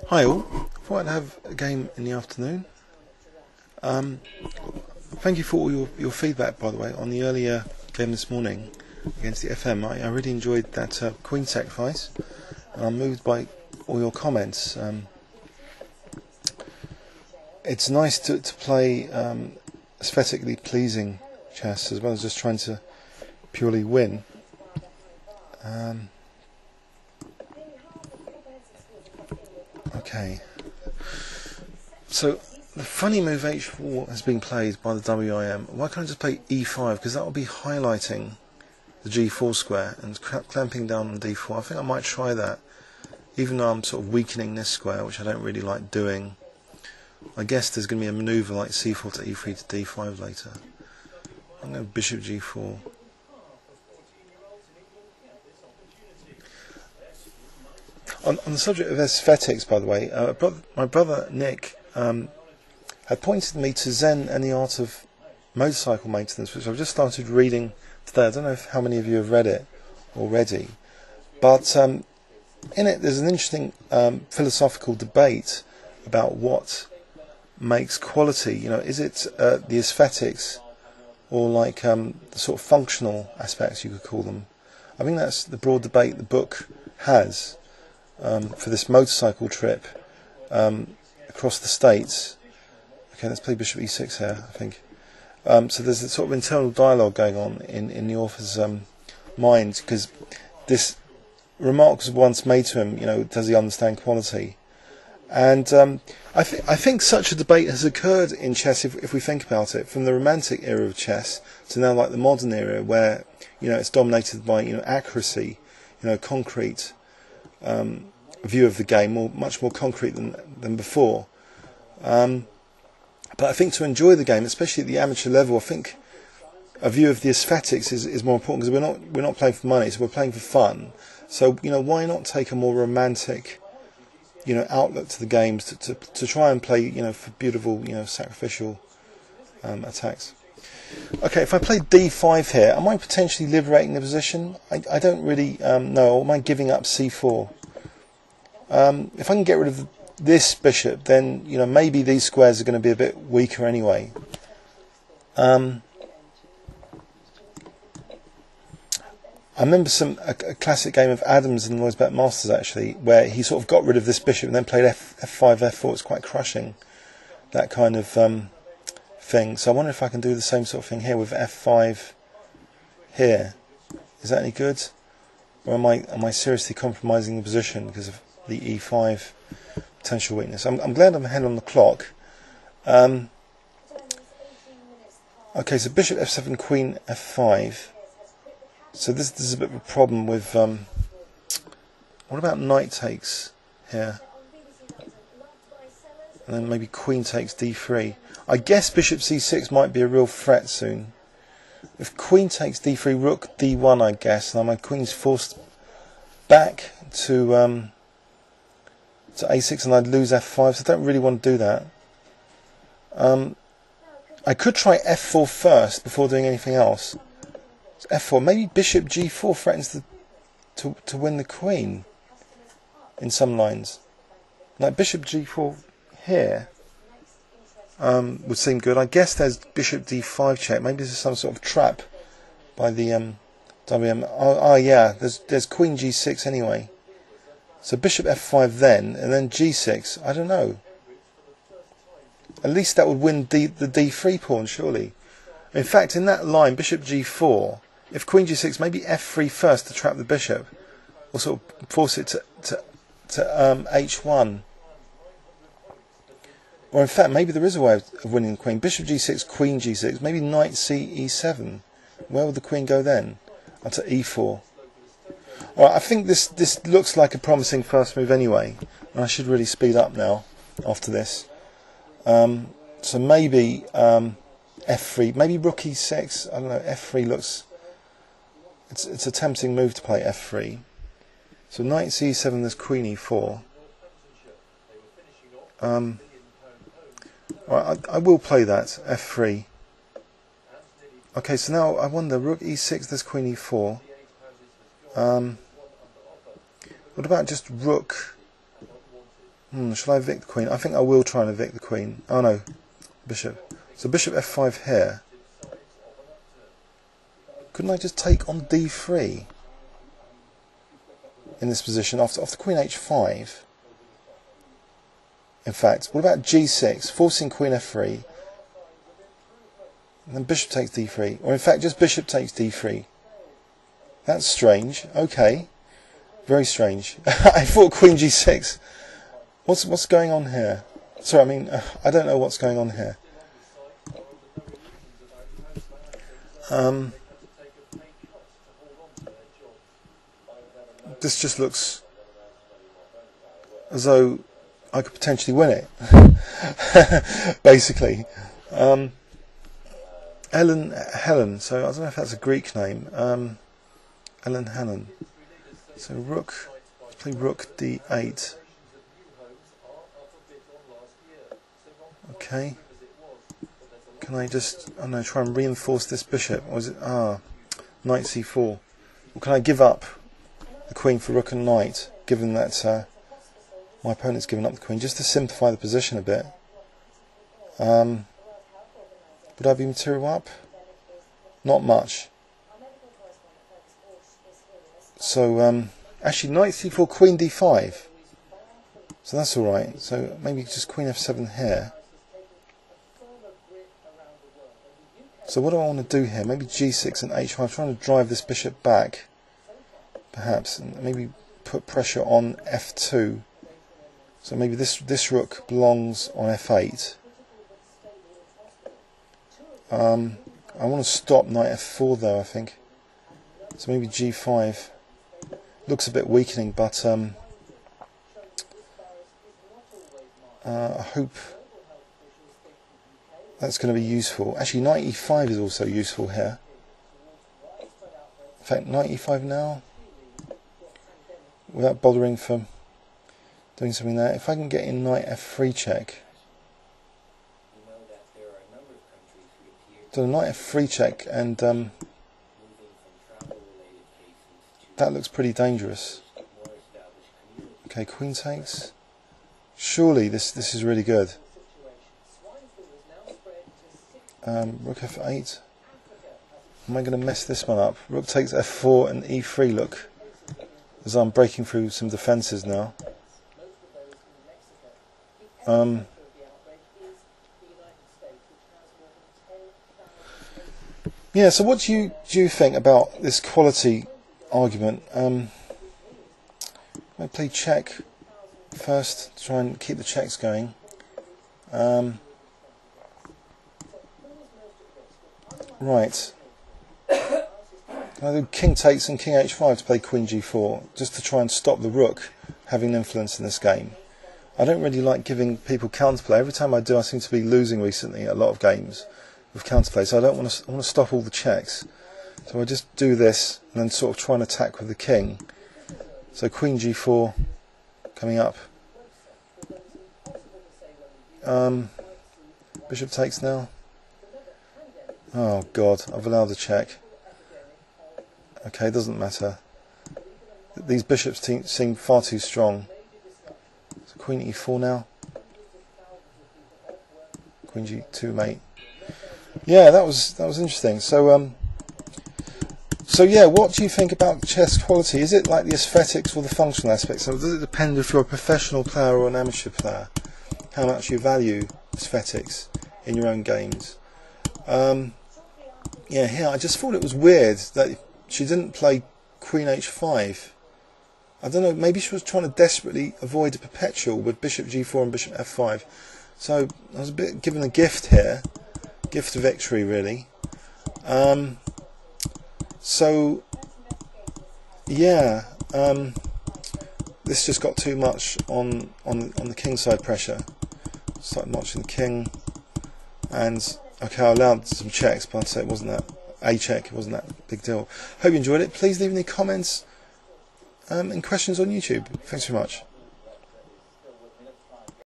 Hi all, thought I'd have a game in the afternoon. Thank you for all your feedback, by the way, on the earlier game this morning against the FM. I really enjoyed that Queen sacrifice, and I'm moved by all your comments. It's nice to play aesthetically pleasing chess as well as just trying to purely win. Okay, so the funny move h4 has been played by the WIM. Why can't I just play e5, because that will be highlighting the g4 square and clamping down on d4. I think I might try that, even though I'm sort of weakening this square, which I don't really like doing. I guess there's going to be a manoeuvre like c4 to e3 to d5 later. I'm going to bishop g4. On the subject of aesthetics, by the way, my brother Nick had pointed me to Zen and the Art of Motorcycle Maintenance, which I've just started reading today. I don't know how many of you have read it already, but in it there's an interesting philosophical debate about what makes quality. You know, is it the aesthetics or like the sort of functional aspects, you could call them? I think that's the broad debate the book has. For this motorcycle trip across the States. Okay, let's play bishop e6 here, I think. So there's a sort of internal dialogue going on in the author's mind, because this remark was once made to him, you know, does he understand quality? And I think such a debate has occurred in chess, if we think about it, from the Romantic era of chess to now like the modern era, where, you know, it's dominated by, you know, accuracy, you know, concrete view of the game, much more concrete than before. But I think to enjoy the game, especially at the amateur level, I think a view of the aesthetics is more important, because we're not playing for money, so we're playing for fun. So, you know, why not take a more romantic, you know, outlook to the games to try and play, you know, for beautiful, you know, sacrificial attacks. Okay, if I play d5 here, am I potentially liberating the position? I don't really know. Or am I giving up c4? If I can get rid of this bishop, then, you know, maybe these squares are going to be a bit weaker anyway. I remember a classic game of Adams and Lloyd's Bet Masters, actually, where he sort of got rid of this bishop and then played f5, f4. It's quite crushing, that kind of thing. So I wonder if I can do the same sort of thing here with f5 here. Is that any good? Or am I seriously compromising the position because of the e5 potential weakness? I'm glad I'm ahead on the clock. Okay, so bishop f7, queen f5. So this is a bit of a problem with what about knight takes here, and then maybe queen takes d3. I guess bishop c6 might be a real threat soon. If queen takes d3, rook d1, I guess, and my queen's forced back to a6, and I'd lose f5, so I don't really want to do that. I could try f4 first before doing anything else. So f4, maybe bishop g4 threatens to win the queen in some lines. Like bishop g4 here would seem good. I guess there's bishop d5 check. Maybe this is some sort of trap by the WM. Oh yeah, there's queen g6 anyway. So bishop f5 then, and then g6. I don't know. At least that would win the d3 pawn, surely. In fact, in that line, bishop g4, if queen g6, maybe f3 first to trap the bishop, or sort of force it to h1. Or in fact, maybe there is a way of winning the queen. Bishop g6, queen g6, maybe knight c e7. Where would the queen go then? Onto e4. Alright, I think this looks like a promising first move anyway, and I should really speed up now after this. So maybe f3, maybe rook e6. I don't know. F3 looks. It's a tempting move to play f3. So knight c7. There's queen e4. Right, I will play that f3. Okay, so now I wonder, rook e6. There's queen e4. What about just rook Shall I evict the queen? I think I will try and evict the queen. Oh no, bishop. So bishop f5 here. Couldn't I just take on d3 in this position after queen h5? In fact, what about g6, forcing queen f3, and then bishop takes d3, or in fact just bishop takes d3. That's strange. Okay, very strange. I thought queen g6. What's going on here? Sorry, I mean I don't know what's going on here. This just looks as though I could potentially win it. Basically, Ellen-Hellen. So I don't know if that's a Greek name. Ellen-Hellen. So rook. Let's play rook d8. Okay. Can I just, I don't know, try and reinforce this bishop? Or is it, knight c4? Or can I give up the queen for rook and knight, given that my opponent's given up the queen, just to simplify the position a bit? Would I be material up? Not much. So, actually, knight c4, queen d5. So that's alright. So maybe just queen f7 here. So what do I want to do here? Maybe g6 and h5. I'm trying to drive this bishop back, perhaps, and maybe put pressure on f2. So maybe this rook belongs on f8. I want to stop knight f4 though, I think. So maybe g5. Looks a bit weakening, but I hope that's going to be useful. Actually, knight e5 is also useful here. In fact, knight e5 now, without bothering for doing something there. If I can get in knight f3 check. So knight f3 check, and that looks pretty dangerous. Okay, queen takes. Surely this is really good. Rook f8. Am I going to mess this one up? Rook takes f4 and e3, look, as I'm breaking through some defences now. Yeah, so what do you think about this quality argument? I play check first to try and keep the checks going. Right. Can I do king takes and king h5 to play queen g4, just to try and stop the rook having influence in this game? I don't really like giving people counterplay. Every time I do, I seem to be losing recently a lot of games with counterplay, so I want to stop all the checks. So I just do this and then sort of try and attack with the king. So queen g4 coming up. Bishop takes now. Oh god, I've allowed a check. Okay, doesn't matter. These bishops seem far too strong. So queen e4 now. Queen g2 mate. Yeah, that was interesting. So yeah, what do you think about chess quality? Is it like the aesthetics or the functional aspects? So does it depend if you're a professional player or an amateur player, how much you value aesthetics in your own games? Yeah, here I just thought it was weird that she didn't play queen h5. I don't know, maybe she was trying to desperately avoid a perpetual with bishop g4 and bishop f5. So I was a bit given a gift here, gift of victory really. So yeah, this just got too much on the king side pressure. Started notching the king, and okay, I allowed some checks, but I'd say it wasn't that a check. It wasn't that big deal. Hope you enjoyed it. Please leave any comments and questions on YouTube. Thanks very much.